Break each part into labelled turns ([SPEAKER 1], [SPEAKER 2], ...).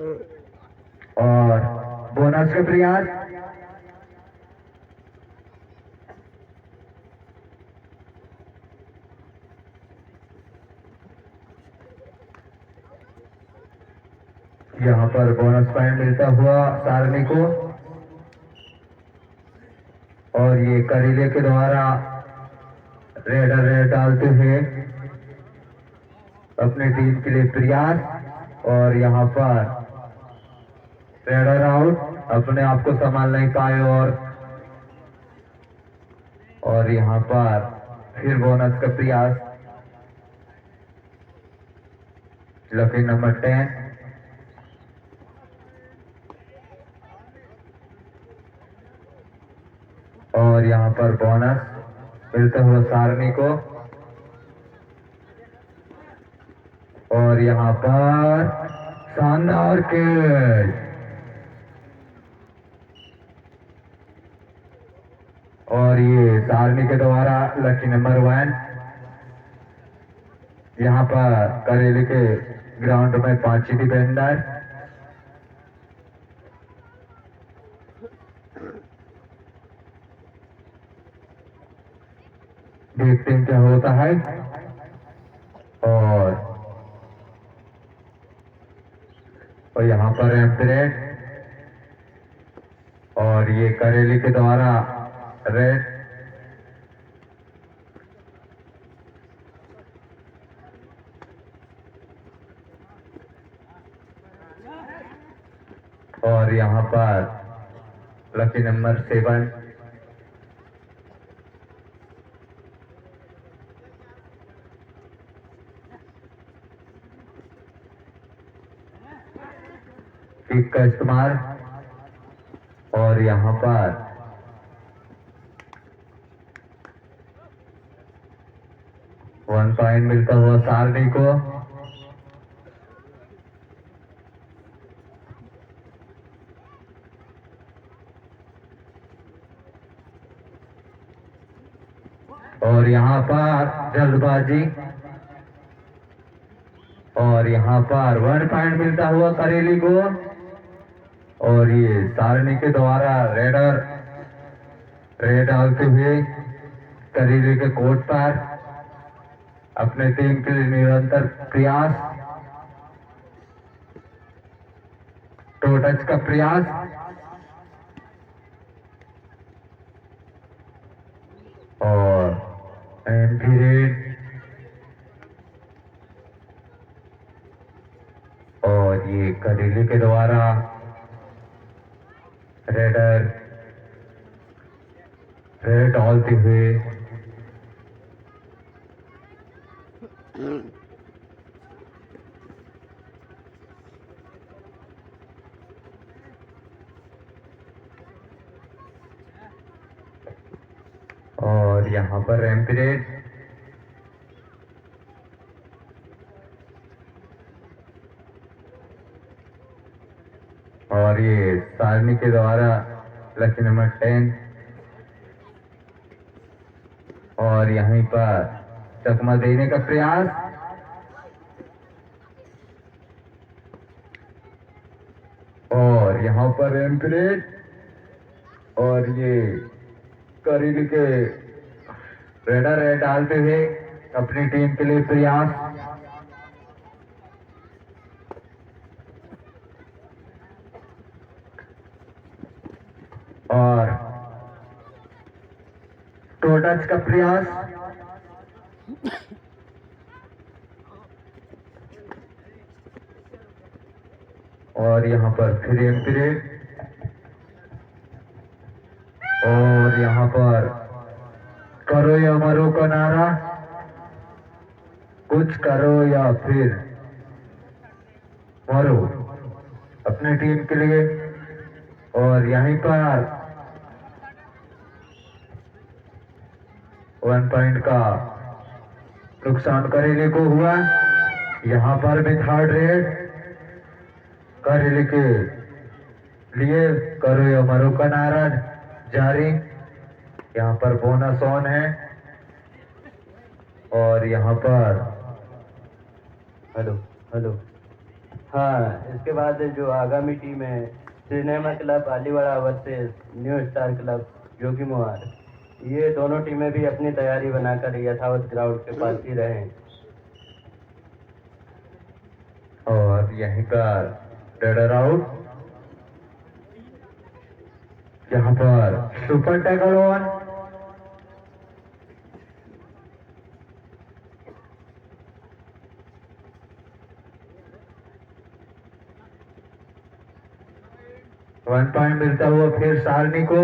[SPEAKER 1] और बोनस के प्रयास। यहाँ पर बोनस पॉइंट मिलता हुआ सारणी को। और ये करीले के द्वारा रेडर रेड डालते हुए अपनी टीम के लिए प्रयास। और यहाँ पर रेडर आउट, अपने आप को संभाल नहीं पाए। और यहाँ पर फिर बोनस का प्रयास। Lucky number 10। और यहाँ पर बोनस मिलता हुआ सारणी को। और यहाँ पर शानदार कैच। और ये सारणी के द्वारा लकी नंबर 1। यहाँ पर करेली के ग्राउंड में 5 डिफेंडर। देखते हैं क्या होता है। और यहाँ पर एम्परेट। और ये करेली के द्वारा रेड। और यहाँ पर लकी नंबर 7। किक का इस्तेमाल। और यहाँ पर वन पॉइंट मिलता हुआ सारणी को। और यहाँ पर जल्दबाजी। और यहाँ पर 1 पॉइंट मिलता हुआ करेली को। और ये सारणी के द्वारा रेडर रेड डालते हुए करेली के कोर्ट पर अपने टीम के लिए निरंतर प्रयास। टो टच का प्रयास। और एम्पीरेट। और ये करेली के द्वारा रेडर रेड डालते हुए और यहाँ पर एम्पीरेट। और ये सारणी के द्वारा लकी नंबर 10। और यहीं पर चकमा देने का प्रयास। और यहाँ पर एम्पीरेट। और ये करेली के रेडर रेड डालते हुए अपनी टीम के लिए प्रयास। और टो टच का प्रयास। और यहाँ पर फिर एम्पीरेट। और यहाँ पर करो या मरो का नारा। कुछ करो या फिर मरो अपनी टीम के लिए। और यहीं पर 1 पॉइंट का नुकसान करेली को हुआ। यहाँ पर भी थर्ड रेड करेली के लिए करो या मरो का नारा जारी। यहाँ पर बोनस ऑन है। और यहाँ पर हेलो हेलो
[SPEAKER 2] हाँ, इसके बाद जो आगामी टीम है cinema club Aliwara versus new star club Jogi Mohar, ये दोनों टीमें भी अपनी तैयारी बनाकर यथावत ग्राउंड के पास ही रहें।
[SPEAKER 1] और यहीं पर रेडर आउट, यहाँ पर super tackle on. One point मिलता हुआ फिर सारनी को।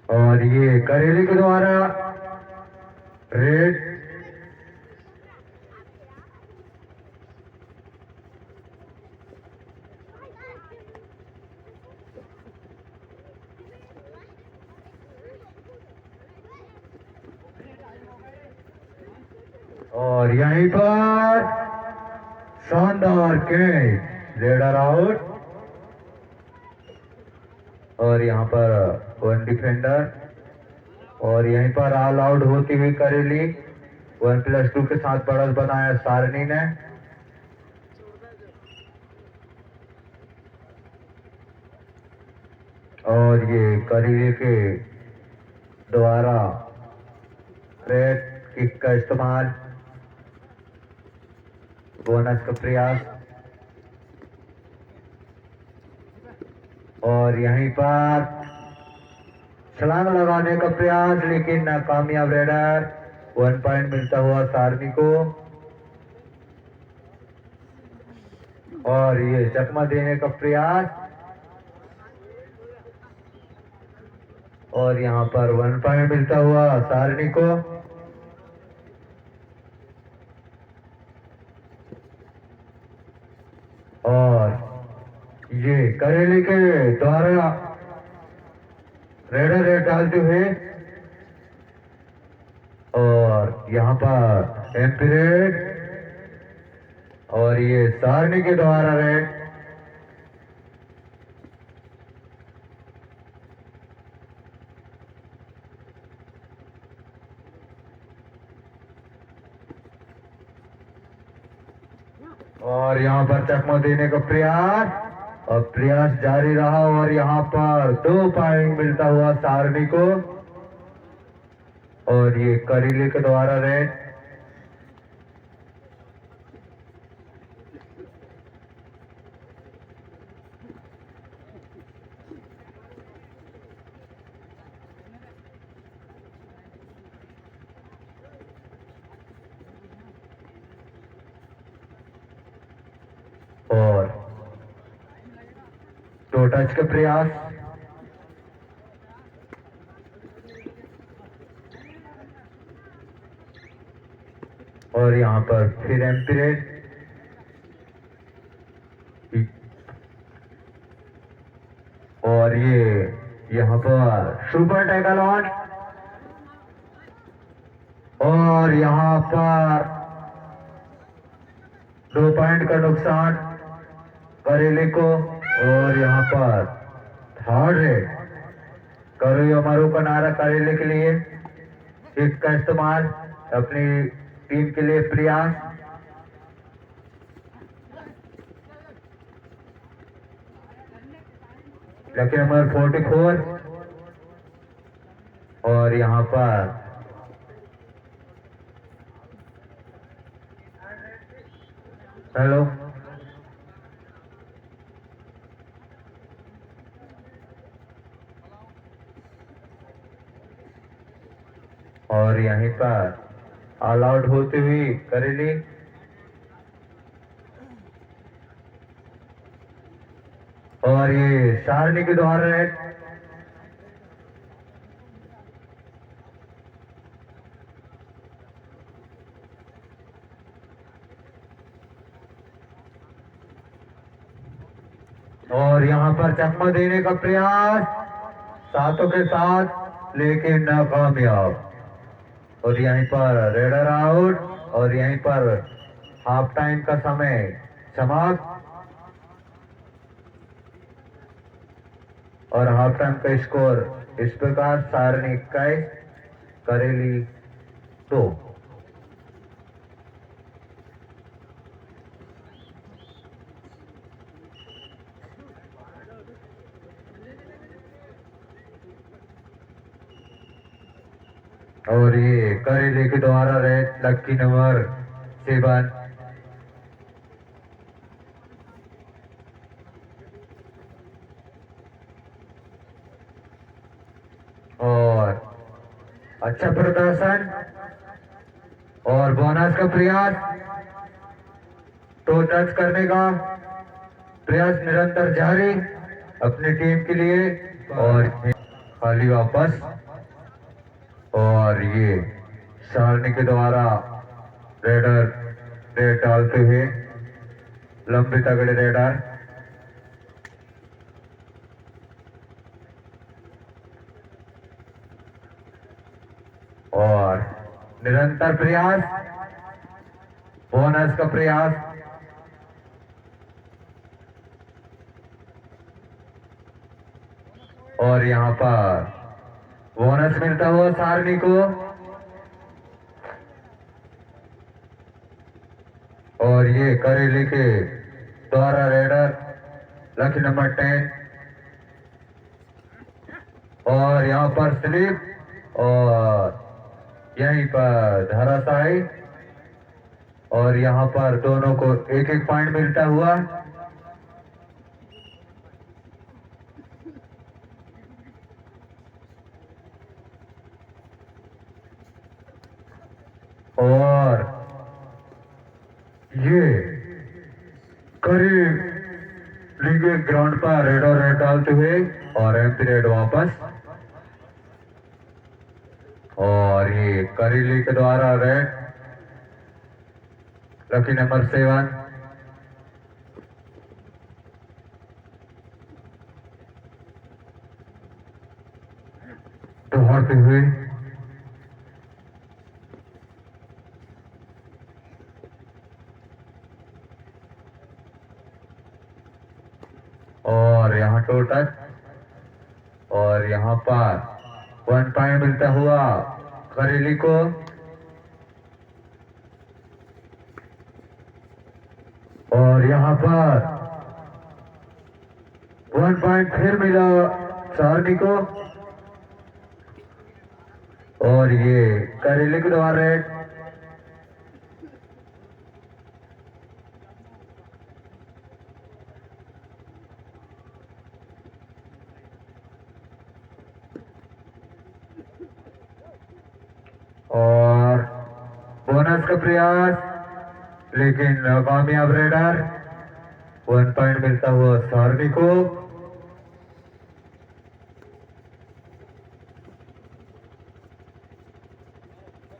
[SPEAKER 1] और ये करेली के द्वारा रेड। और यहीं पर शानदार कैच, रेडर आउट। और यहाँ पर वन डिफेंडर, और यहीं पर ऑल आउट होती हुई करेली 1+2 के साथ बढ़त बनाया सारनी ने। और ये करेली के द्वारा रेड किक का इस्तेमाल, बोनस का प्रयास। और यहीं पर छलांग लगाने का प्रयास लेकिन नाकामयाब रेडर। 1 पॉइंट मिलता हुआ सारनी को। और ये चकमा देने का प्रयास, और यहाँ पर 1 पॉइंट मिलता हुआ सारनी को। और ये करेली के द्वारा रेडर रेड डालते हुए, और यहाँ पर एम्पी रेड, और ये सारनी के द्वारा रेड। और यहाँ पर चकमा देने का प्रयास, और प्रयास जारी रहा, और यहाँ पर 2 पॉइंट मिलता हुआ सारनी को। और ये करेली के द्वारा रेड। और टो टच का प्रयास, और यहाँ पर फिर एम्पी रेड। और ये यहाँ पर सुपर टैकल ऑन, और यहाँ पर 2 पॉइंट का नुकसान करेली को। और यहाँ पर थर्ड रेड, करो यो मारू का नारा करेली के लिए, किक का इस्तेमाल, अपनी टीम के लिए प्रयास। Lucky number 44। और यहाँ पर हेलो, और यहीं पर ऑल आउट होती हुई करेली। और ये सारनी के द्वारा रेड। और यहाँ पर चकमा देने का प्रयास सातों के साथ, लेकिन नाकामयाब। और यहीं पर रेडर आउट, और यहीं पर हाफ टाइम का समय समाप्त। और हाफ टाइम का स्कोर इस प्रकार, सारनी 21, करेली 2। और ये करेले के द्वारा रेड लकी नंबर 7। और अच्छा प्रदर्शन और बोनस का प्रयास, तो टच करने का प्रयास निरंतर जारी अपनी टीम के लिए। और खाली वापस, और ये सारनी के द्वारा रेडर रेड डालते हुए लंबे तगड़े रेडर। और निरंतर प्रयास, बोनस का प्रयास। और यहाँ पर बोनस मिलता हुआ सारनी को। और ये करेले के द्वारा रेडर लकी नंबर 10। और यहाँ पर स्लिप और यहीं पर धराशायी। और यहाँ पर दोनों को एक एक पॉइंट मिलता हुआ। और ये करीब लीग ग्राउंड पर रेड और रेड डालते हुए और एम्पी रेड वापस। और ये करेली के द्वारा रेड लकी नंबर 7। दौड़ते हुए और यहाँ टोटल। और यहाँ पर 1 पॉइंट मिलता हुआ करेली को। और यहाँ पर 1 पॉइंट फिर मिला सारनी को। और ये करेले के द्वारा रेड। और बोनस का प्रयास, लेकिन कामयाब रेडर। 1 पॉइंट मिलता हुआ सारनी को।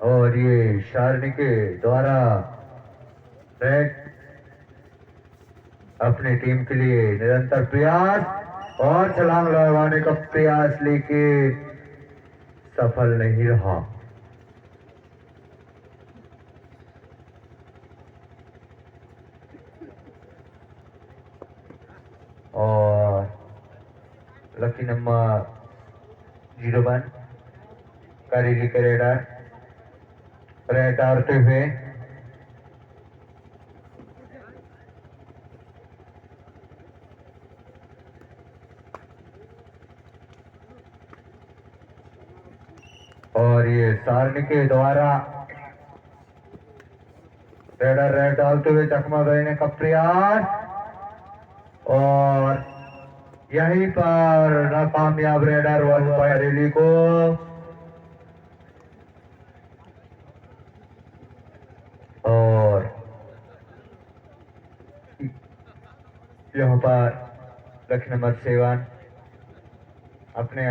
[SPEAKER 1] और ये सारनी के द्वारा रेड अपनी टीम के लिए निरंतर प्रयास और छलांग लगाने का प्रयास, लेकिन सफल नहीं रहा। और लकी नंबर 01 करेली के रेडर रेड डालते हुए। और ये सारनी के द्वारा रेडर रेड डालते हुए चकमा देने का प्रयास। और यहीं पर नाकामयाब रेडर 1 पॉइंट करेली को। और यहाँ पर लक्ष्य नंबर 7 अपने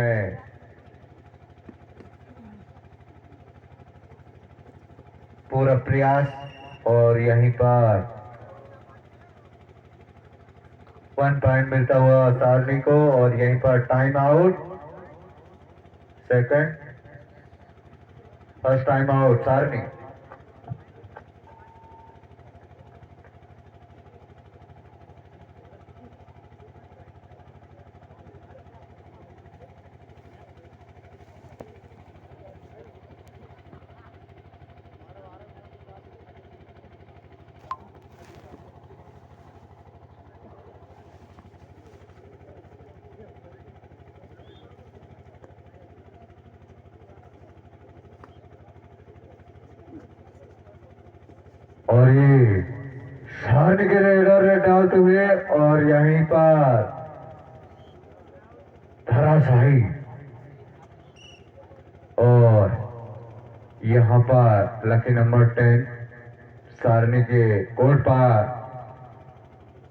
[SPEAKER 1] पूरा प्रयास। और यहीं पर 1 पॉइंट मिलता हुआ सारनी को। और यहीं पर time out, second first time out Sarni. और ये सारनी के रेडर डालते हुए और यहीं पर धराशाही और यहाँ पर लकी नंबर 10 सारनी के कोर्ट पर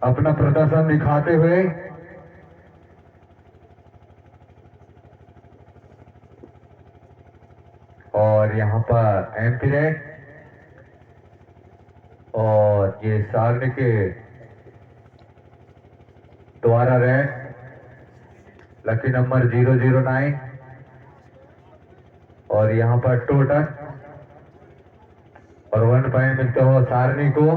[SPEAKER 1] अपना प्रदर्शन दिखाते हुए और यहाँ पर एम्पिरेट और ये सारनी के द्वारा रेड लकी नंबर 009 और यहाँ पर टोटल और 1 पॉइंट मिलते हो सारनी को।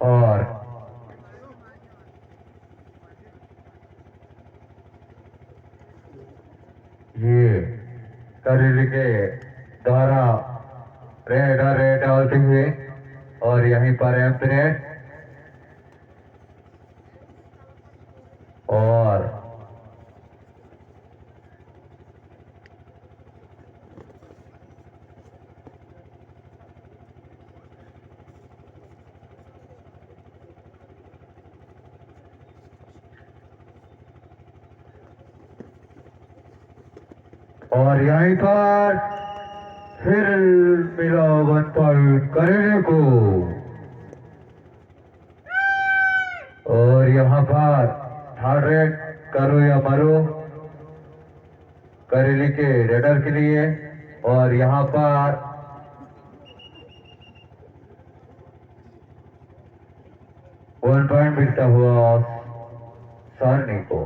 [SPEAKER 1] और ये करील के द्वारा रेड डालते हुए और यहीं पर एम्परेट और यहीं पर फिर मिला 1 पॉइंट करने को और यहाँ पर थर्ड रेड करो या मरो करेली के रेडर के लिए और यहाँ पर वन पॉइंट मिलता हुआ सारनी को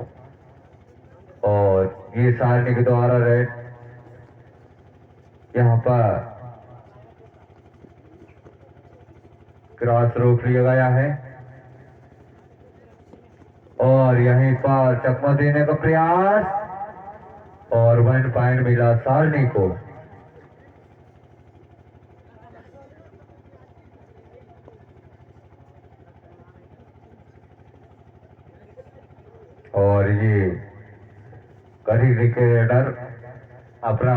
[SPEAKER 1] और ये सारनी के द्वारा रेड यहाँ पर क्रॉस रोक लिया गया है और यहीं पर चकमा देने का प्रयास और 1 पॉइंट मिला सारनी को। और ये करीब क्रिकेटर अपना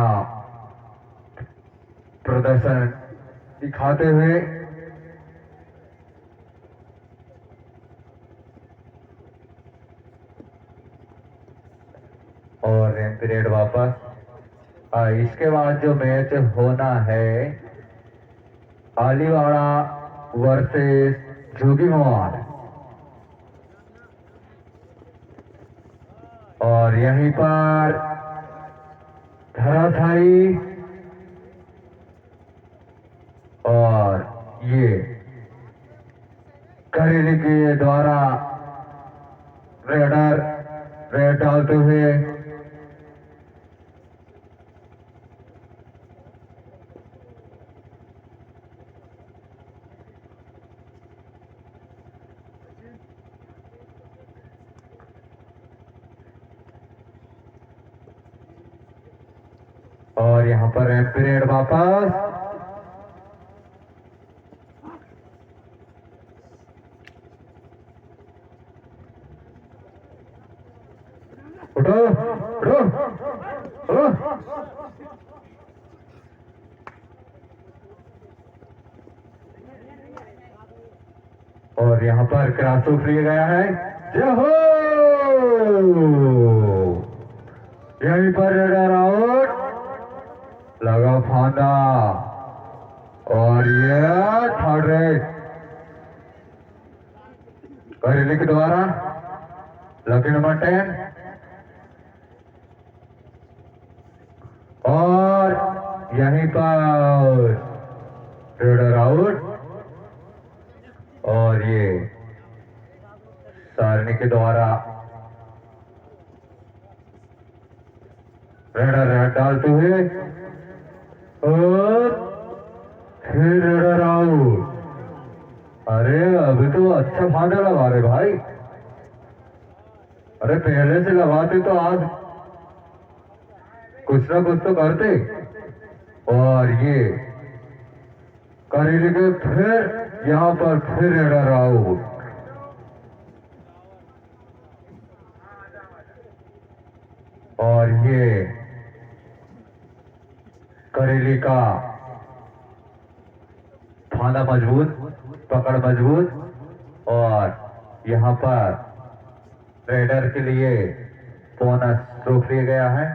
[SPEAKER 1] प्रदर्शन दिखाते हुए और पीरियड वापस। इसके बाद जो मैच होना है आलीवाड़ा वर्सेस जोगीमवार और यहीं पर धराशाही और ये करेली के द्वारा रेड डालते हुए और यहाँ पर पीरियड वापस। उठो उठो उठो। और यहाँ पर क्रॉस ऑफ लिया गया है। जय हो। यहीं पर रेडर आउट लगा फांदा और ये थर्ड रेड करेली के द्वारा लकी नंबर 10 और यहीं पर रेडर आउट और ये सारनी के द्वारा रेडर डालते हुए और फिर रेडर आउट। अरे अभी तो अच्छा फांदा लगा रहे भाई। अरे पहले से लगाते तो आज कुछ ना कुछ तो करते। और ये करेली के फिर यहाँ पर फिर रेडर आउट और ये करेली का फाना मजबूत, पकड़ मजबूत और यहाँ पर रेडर के लिए बोनस रोक लिया गया है।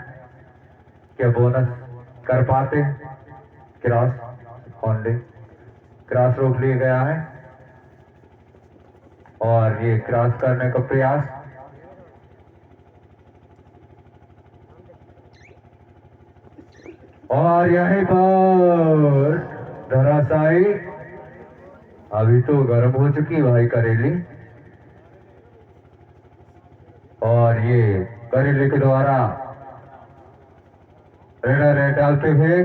[SPEAKER 1] क्या बोनस कर पाते हैं? क्रॉस ओनली, क्रॉस रोक लिया गया है और ये क्रॉस करने का प्रयास, और यहीं पर धराशायी। अभी तो गर्म हो चुकी भाई करेली, और ये करेली के द्वारा रेडर रेड डालते हुए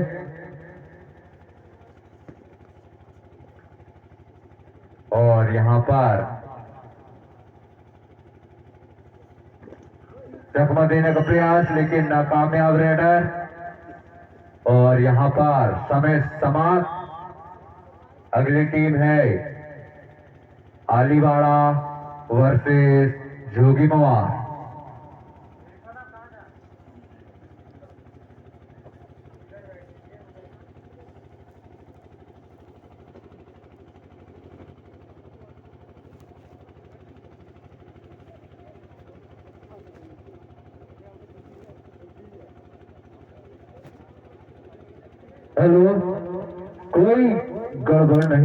[SPEAKER 1] और यहाँ पर चकमा देने का प्रयास, लेकिन नाकामयाब रेडर। और यहाँ पर समय समाप्त। अगली टीम है आलीवाड़ा वर्सेस जोगी मवार। हेलो, कोई गड़बड़ नहीं।